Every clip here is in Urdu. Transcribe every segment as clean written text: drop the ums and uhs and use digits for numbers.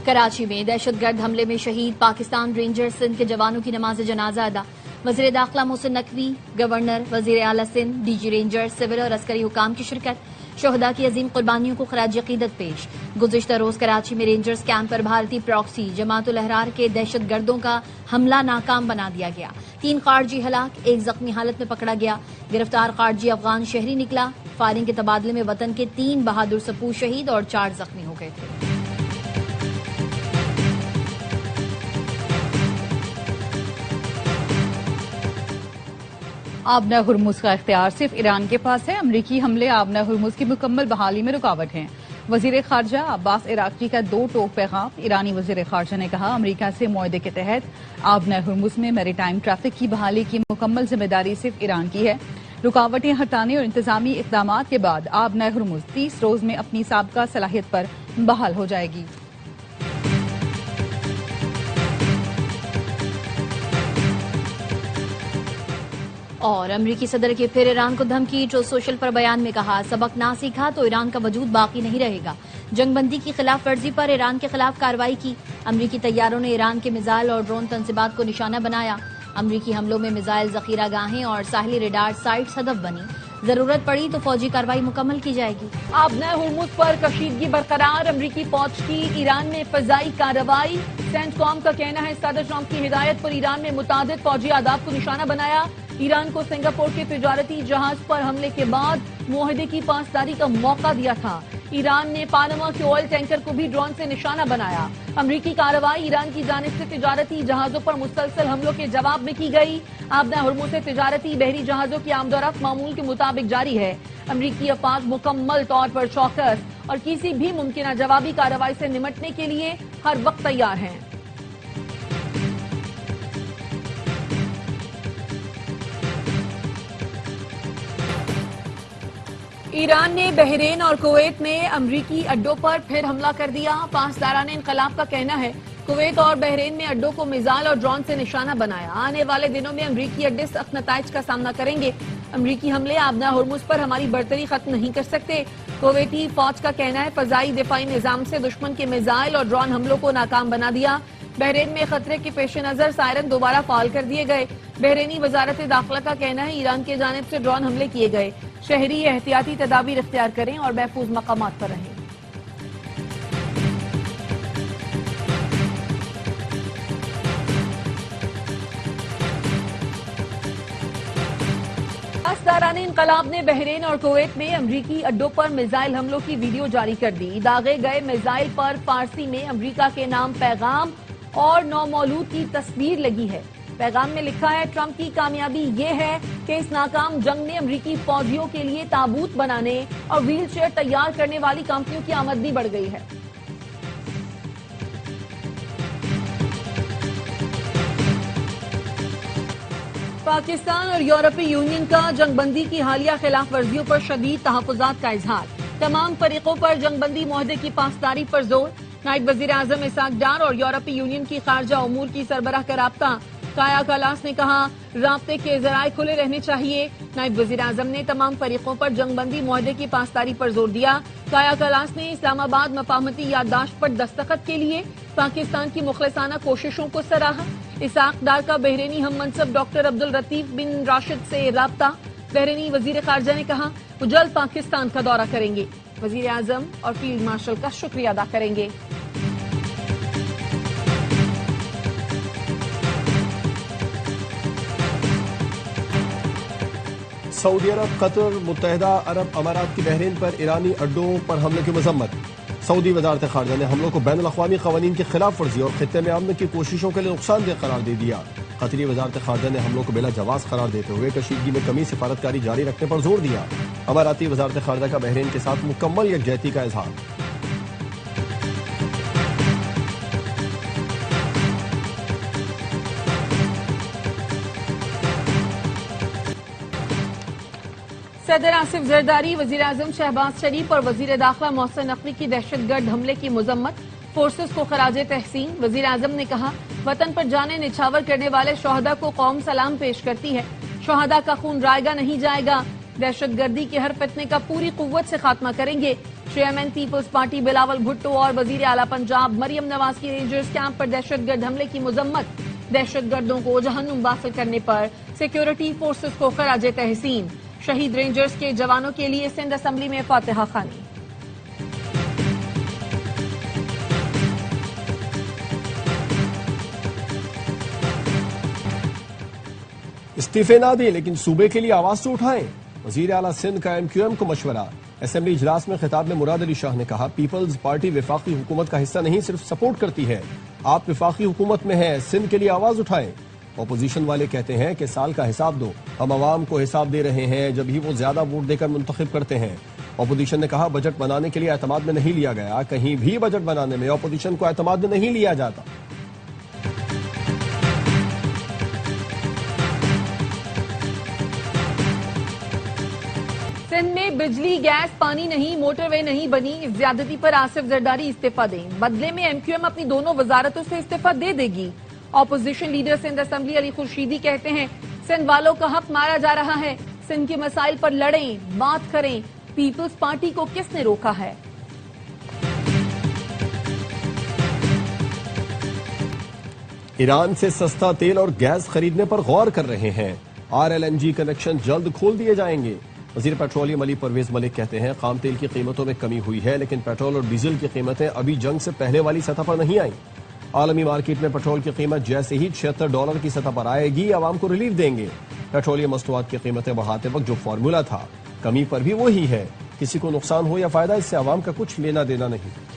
کراچی میں دہشت گرد حملے میں شہید پاکستان رینجرز سندھ کے جوانوں کی نماز جنازہ ادا۔ وزیر داخلہ محسن نقوی، گورنر، وزیر اعلیٰ Sindh, D G rangers, civil اور عسکری حکام کی شرکت۔ شہداء کی عظیم قربانیوں کو خراج عقیدت پیش۔ گزشتہ روز کراچی میں رینجرز کیمپ پر بھارتی پراکسی جماعت الاحرار کے دہشت گردوں کا حملہ ناکام بنا دیا گیا۔ 3 خارجی ہلاک، 1 زخمی حالت میں پکڑا گیا۔ گرفتار خارجی افغان شہری نکلا۔ فائرنگ کے تبادلے میں وطن کے 3 بہادر سپور شہید اور 4 زخمی ہو گئے تھے۔ آبنہ ہرمز کا اختیار صرف ایران کے پاس ہے۔ امریکی حملے آبنہ ہرمز کی مکمل بحالی میں رکاوٹ ہیں۔ وزیر خارجہ عباس عراقچی کا 2 ٹوک پیغام۔ ایرانی وزیر خارجہ نے کہا امریکہ سے معاہدے کے تحت آبنہ ہرمز میں میری ٹائم ٹریفک کی بحالی کی مکمل ذمہ داری صرف ایران کی ہے۔ رکاوٹیں ہٹانے اور انتظامی اقدامات کے بعد آبنہ ہرمز 30 روز میں اپنی سابقہ صلاحیت پر بحال ہو جائے گی۔ اور امریکی صدر کی پھر ایران کو دھمکی۔ ٹروتھ سوشل پر بیان میں کہا سبق نہ سیکھا تو ایران کا وجود باقی نہیں رہے گا۔ جنگ بندی کی خلاف ورزی پر ایران کے خلاف کارروائی کی۔ امریکی طیاروں نے ایران کے میزائل اور ڈرون تنصیبات کو نشانہ بنایا۔ امریکی حملوں میں میزائل ذخیرہ گاہیں اور ساحلی ریڈار سائٹس ہدف بنی۔ ضرورت پڑی تو فوجی کارروائی مکمل کی جائے گی۔ آبنہ ہرمز پر کشیدگی برقرار۔ امریکی فوج کی ایران میں فضائی کارروائی۔ سینٹ کام کا کہنا ہے صدر ٹرمپ کی ہدایت پر ایران میں متعدد فوجی اہداف کو نشانہ بنایا۔ ایران کو سنگاپور کے تجارتی جہاز پر حملے کے بعد معاہدے کی پاسداری کا موقع دیا تھا۔ ایران نے پاناما کے آئل ٹینکر کو بھی ڈرون سے نشانہ بنایا۔ امریکی کارروائی ایران کی جانب سے تجارتی جہازوں پر مسلسل حملوں کے جواب میں کی گئی۔ آبنہ ہرمز سے تجارتی بحری جہازوں کی آمد و رفت معمول کے مطابق جاری ہے۔ امریکی افواج مکمل طور پر چوکس اور کسی بھی ممکنہ جوابی کارروائی سے نمٹنے کے لیے ہر وقت تیار ہیں۔ ایران نے بحرین اور کویت میں امریکی اڈوں پر پھر حملہ کر دیا۔ پاسداران انقلاب کا کہنا ہے کویت اور بحرین میں اڈوں کو میزائل اور ڈرون سے نشانہ بنایا۔ آنے والے دنوں میں امریکی اڈے سخت نتائج کا سامنا کریں گے۔ امریکی حملے آبنہ ہرمز پر ہماری برتری ختم نہیں کر سکتے۔ کویتی فوج کا کہنا ہے فضائی دفاعی نظام سے دشمن کے میزائل اور ڈرون حملوں کو ناکام بنا دیا۔ بحرین میں خطرے کے پیش نظر سائرن دوبارہ فعال کر دیے گئے۔ بحرینی وزارت داخلہ کا کہنا ہے ایران کی جانب سے ڈرون حملے کیے گئے۔ شہری احتیاطی تدابیر اختیار کریں اور محفوظ مقامات پر رہیں۔ پاسداران انقلاب نے بحرین اور کویت میں امریکی اڈوں پر میزائل حملوں کی ویڈیو جاری کر دی۔ داغے گئے میزائل پر فارسی میں امریکہ کے نام پیغام اور نومولود کی تصویر لگی ہے۔ پیغام میں لکھا ہے ٹرمپ کی کامیابی یہ ہے کہ اس ناکام جنگ میں امریکی فوجیوں کے لیے تابوت بنانے اور ویل چیئر تیار کرنے والی کمپنیوں کی آمدنی بڑھ گئی ہے۔ پاکستان اور یورپی یونین کا جنگ بندی کی حالیہ خلاف ورزیوں پر شدید تحفظات کا اظہار۔ تمام فریقوں پر جنگ بندی معاہدے کی پاسداری پر زور۔ نائب وزیر اعظم اسحاق ڈار اور یورپی یونین کی خارجہ امور کی سربراہ کا رابطہ۔ کایا کلاس نے کہا رابطے کے ذرائع کھلے رہنے چاہیے۔ نائب وزیر اعظم نے تمام فریقوں پر جنگ بندی معاہدے کی پاسداری پر زور دیا۔ کایا کلاس نے اسلام آباد مفاہمتی یادداشت پر دستخط کے لیے پاکستان کی مخلصانہ کوششوں کو سراہا۔ اسحاق ڈار کا بحرینی ہم منصب ڈاکٹر عبدالرطیف بن راشد سے رابطہ۔ بحرینی وزیر خارجہ نے کہا وہ جلد پاکستان کا دورہ کریں گے۔ وزیر اعظم اور فیلڈ مارشل کا شکریہ ادا کریں گے۔ سعودی عرب، قطر، متحدہ عرب امارات کی بحرین پر ایرانی اڈوں پر حملے کی مذمت۔ سعودی وزارت خارجہ نے حملوں کو بین الاقوامی قوانین کی خلاف ورزی اور خطے میں امن کی کوششوں کے لیے نقصان دہ قرار دے دیا۔ قطری وزارت خارجہ نے حملوں کو بلا جواز قرار دیتے ہوئے کشیدگی میں کمی سفارتکاری جاری رکھنے پر زور دیا۔ اماراتی وزارت خارجہ کا بحرین کے ساتھ مکمل یکجہتی کا اظہار۔ صدر آصف زرداری، وزیر اعظم شہباز شریف اور وزیر داخلہ محسن نقوی کی دہشت گرد حملے کی مذمت۔ فورسز کو خراج تحسین۔ وزیر اعظم نے کہا وطن پر جانیں نچھاور کرنے والے شہداء کو قوم سلام پیش کرتی ہے۔ شہداء کا خون رائے گا نہیں جائے گا۔ دہشت گردی کے ہر فتنے کا پوری قوت سے خاتمہ کریں گے۔ چیئرمین پیپلز پارٹی بلاول بھٹو اور وزیر اعلیٰ پنجاب مریم نواز کی رینجرز کیمپ پر دہشت گرد حملے کی مذمت. دہشت گردوں کو جہنم واصل کرنے پر سیکیورٹی فورسز کو خراج تحسین. شہید رینجرز کے جوانوں کے لیے سندھ اسمبلی میں فاتحہ خوانی. استعفے نہ دیں لیکن صوبے کے لیے آواز تو اٹھائیں. وزیر اعلیٰ سندھ کا MQM کو مشورہ. اسمبلی اجلاس میں خطاب میں مراد علی شاہ نے کہا پیپلز پارٹی وفاقی حکومت کا حصہ نہیں صرف سپورٹ کرتی ہے. آپ وفاقی حکومت میں ہیں, سندھ کے لیے آواز اٹھائیں. اپوزیشن والے کہتے ہیں کہ سال کا حساب دو. ہم عوام کو حساب دے رہے ہیں جب ہی وہ زیادہ ووٹ دے کر منتخب کرتے ہیں. اپوزیشن نے کہا بجٹ بنانے کے لیے اعتماد میں نہیں لیا گیا. کہیں بھی بجٹ بنانے میں اپوزیشن کو اعتماد میں نہیں لیا جاتا. سندھ میں بجلی گیس پانی نہیں موٹر وے نہیں بنی. اس زیادتی پر آصف زرداری استعفیٰ دیں. بدلے میں MQM اپنی دونوں وزارتوں سے استعفیٰ دے دے گی. اپوزیشن لیڈر سندھ اسمبلی علی خورشیدی کہتے ہیں سندھ والوں کا حق مارا جا رہا ہے. سندھ کے مسائل پر لڑیں, بات کریں. پیپلز پارٹی کو کس نے روکا ہے؟ ایران سے سستا تیل اور گیس خریدنے پر غور کر رہے ہیں. RLNG کنیکشن جلد کھول دیے جائیں گے. وزیر پیٹرولیم علی پرویز ملک کہتے ہیں خام تیل کی قیمتوں میں کمی ہوئی ہے لیکن پیٹرول اور ڈیزل کی قیمتیں ابھی جنگ سے پہلے والی سطح پر نہیں آئیں. عالمی مارکیٹ میں پیٹرول کی قیمت جیسے ہی $76 کی سطح پر آئے گی عوام کو ریلیف دیں گے. پیٹرولیم مصنوعات کی قیمتیں بڑھاتے وقت جو فارمولا تھا کمی پر بھی وہی ہے. کسی کو نقصان ہو یا فائدہ اس سے عوام کا کچھ لینا دینا نہیں.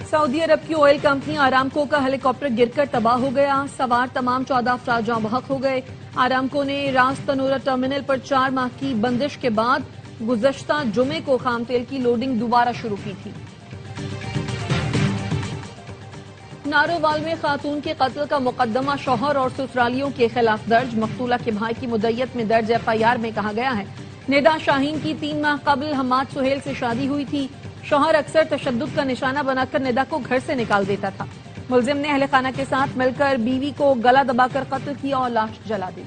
سعودی عرب کی آئل کمپنی آرامکو کا ہیلی کاپٹر گر کر تباہ ہو گیا. سوار تمام 14 افراد جاں بحق ہو گئے. آرامکو نے راس تنورہ ٹرمینل پر 4 ماہ کی بندش کے بعد گزشتہ جمعے کو خام تیل کی لوڈنگ دوبارہ شروع کی تھی. نارووال میں خاتون کے قتل کا مقدمہ شوہر اور سسرالیوں کے خلاف درج. مقتولہ کے بھائی کی مدعیت میں درج FIR میں کہا گیا ہے ندا شاہین کی 3 ماہ قبل حماد سہیل سے شادی ہوئی تھی. شوہر اکثر تشدد کا نشانہ بنا کر ندا کو گھر سے نکال دیتا تھا. ملزم نے اہل خانہ کے ساتھ مل کر بیوی کو گلا دبا کر قتل کیا اور لاش جلا دی.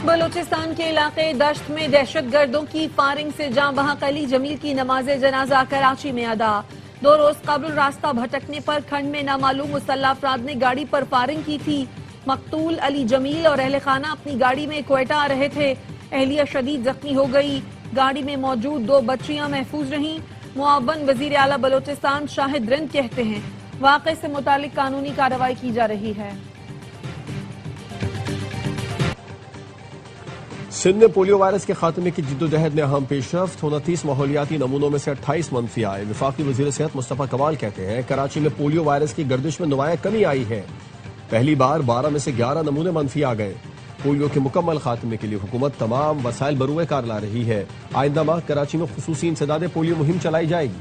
بلوچستان کے علاقے دشت میں دہشت گردوں کی فائرنگ سے جاں بحق علی جمیل کی نماز جنازہ کراچی میں ادا. 2 روز قبل راستہ بھٹکنے پر کھنڈ میں نامعلوم مسلح افراد نے گاڑی پر فائرنگ کی تھی. مقتول علی جمیل اور اہل خانہ اپنی گاڑی میں کوئٹہ آ رہے تھے. اہلیہ شدید زخمی ہو گئی. گاڑی میں موجود 2 بچیاں محفوظ رہیں. معاون وزیر اعلیٰ بلوچستان شاہد رند کہتے ہیں واقعے سے متعلق قانونی کارروائی کی جا رہی ہے. سندھ میں پولیو وائرس کے خاتمے کی جدوجہد میں اہم پیش رفت. 29 ماحولیاتی نمونوں میں سے 28 منفی آئے. وفاقی وزیر صحت مصطفیٰ کمال کہتے ہیں کراچی میں پولیو وائرس کی گردش میں نمایاں کمی آئی ہے. پہلی بار 12 میں سے 11 نمونے منفی آ گئے. پولیو کے مکمل خاتمے کے لیے حکومت تمام وسائل بروئے کار لا رہی ہے. آئندہ ماہ کراچی میں خصوصی انسداد پولیو مہم چلائی جائے گی.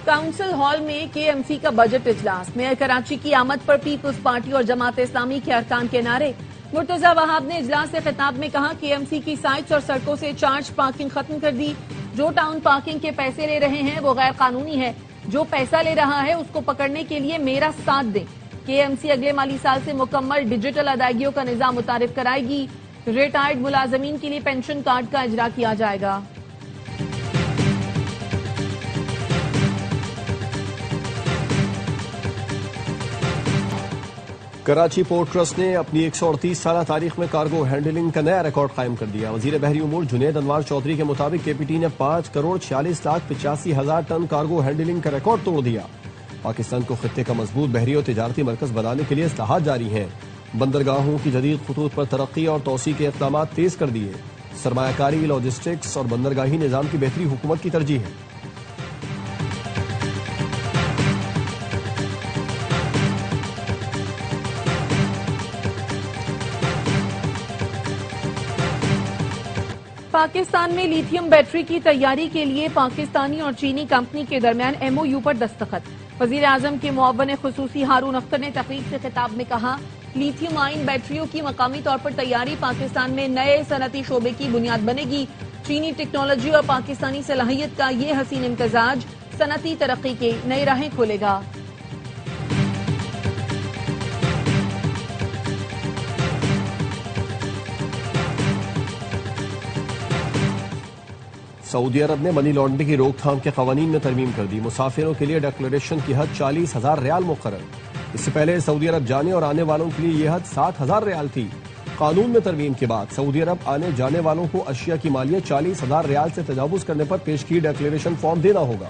کاؤنسل ہال میں KMC کا بجٹ اجلاس. میئر کراچی کی آمد پر پیپلز پارٹی اور جماعت اسلامی کے ارکان کے نعرے. مرتضی وہاب نے اجلاس سے خطاب میں کہا KMC کی سائٹس اور سڑکوں سے چارج پارکنگ ختم کر دی. جو ٹاؤن پارکنگ کے پیسے لے رہے ہیں وہ غیر قانونی ہے. جو پیسہ لے رہا ہے اس کو پکڑنے کے لیے میرا ساتھ دیں. KMC اگلے مالی سال سے مکمل ڈیجیٹل ادائیگیوں کا نظام متعارف کرائے گی. ریٹائرڈ ملازمین کے لیے پینشن کارڈ کا اجرا کیا جائے گا. کراچی پورٹ ٹرسٹ نے اپنی 138 سالہ تاریخ میں کارگو ہینڈلنگ کا نیا ریکارڈ قائم کر دیا. وزیر بحری امور جنید انوار چودھری کے مطابق KPT نے 5,46,85,000 ٹن کارگو ہینڈلنگ کا ریکارڈ توڑ دیا. پاکستان کو خطے کا مضبوط بحری اور تجارتی مرکز بنانے کے لیے اصلاحات جاری ہیں. بندرگاہوں کی جدید خطوط پر ترقی اور توسیع کے اقدامات تیز کر دیے. سرمایہ کاری، لاجسٹکس اور بندرگاہی نظام کی بہتری حکومت کی ترجیح ہے. پاکستان میں لیتھیم بیٹری کی تیاری کے لیے پاکستانی اور چینی کمپنی کے درمیان MOU پر دستخط. وزیر اعظم کے معاون خصوصی ہارون اختر نے تقریب سے خطاب میں کہا لیتھیم آئن بیٹریوں کی مقامی طور پر تیاری پاکستان میں نئے صنعتی شعبے کی بنیاد بنے گی. چینی ٹیکنالوجی اور پاکستانی صلاحیت کا یہ حسین امتزاج صنعتی ترقی کی نئی راہیں کھولے گا. سعودی عرب نے منی لانڈرنگ کی روک تھام کے قوانین میں ترمیم کر دی. مسافروں کے لیے ڈکلیریشن کی حد 40,000 ریال مقرر. اس سے پہلے سعودی عرب جانے اور آنے والوں کے لیے یہ حد 60,000 ریال تھی. قانون میں ترمیم کے بعد سعودی عرب آنے جانے والوں کو اشیاء کی مالیت 40,000 ریال سے تجاوز کرنے پر پیش کی ڈکلیریشن فارم دینا ہوگا.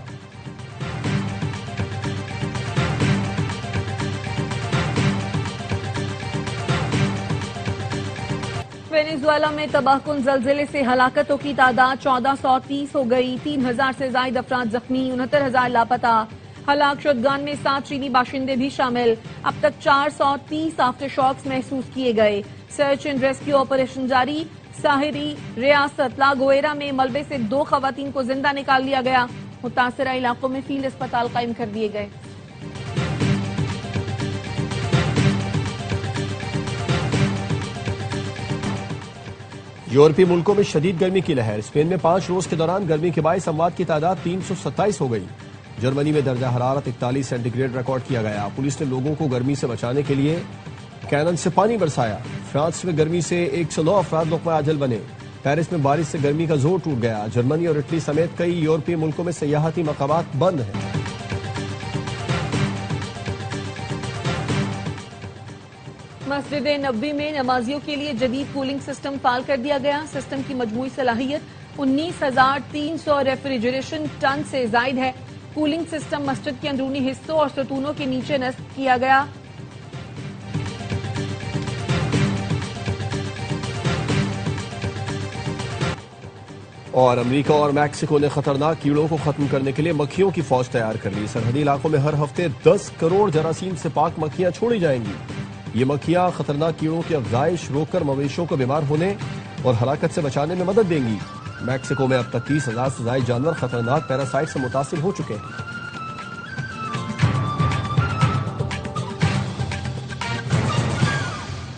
وینیزویلا میں تباہ کن زلزلے سے ہلاکتوں کی تعداد 1430 ہو گئی. 3000 سے زائد افراد زخمی، 69,000 لاپتہ. ہلاک شدگان میں 7 چینی باشندے بھی شامل. اب تک 430 آفٹر شاکس محسوس کیے گئے. سرچ اینڈ ریسکیو آپریشن جاری. ساحلی ریاست لاگویرا میں ملبے سے 2 خواتین کو زندہ نکال لیا گیا. متاثرہ علاقوں میں فیلڈ اسپتال قائم کر دیے گئے. یورپی ملکوں میں شدید گرمی کی لہر. اسپین میں 5 روز کے دوران گرمی کے باعث اموات کی تعداد 327 ہو گئی. جرمنی میں درجہ حرارت 41 سینٹی گریڈ ریکارڈ کیا گیا. پولیس نے لوگوں کو گرمی سے بچانے کے لیے کینن سے پانی برسایا. فرانس میں گرمی سے 109 افراد لقمہ اجل بنے. پیرس میں بارش سے گرمی کا زور ٹوٹ گیا. جرمنی اور اٹلی سمیت کئی یورپی ملکوں میں سیاحتی مقامات بند ہیں. مسجد نبوی میں نمازیوں کے لیے جدید کولنگ سسٹم فعال کر دیا گیا. سسٹم کی مجموعی صلاحیت 19,300 ریفریجریشن ٹن سے زائد ہے. کولنگ سسٹم مسجد کے اندرونی حصوں اور ستونوں کے نیچے نصب کیا گیا. اور امریکہ اور میکسیکو نے خطرناک کیڑوں کو ختم کرنے کے لیے مکھیوں کی فوج تیار کر لی. سرحدی علاقوں میں ہر ہفتے 10 کروڑ جراثیم سے پاک مکھیاں چھوڑی جائیں گی. یہ مکھیاں خطرناک کیڑوں کی افزائش روک کر مویشیوں کو بیمار ہونے اور ہلاکت سے بچانے میں مدد دیں گی. میکسیکو میں اب تک 30,000 سے زائد جانور خطرناک پیراسائٹ سے متاثر ہو چکے ہیں.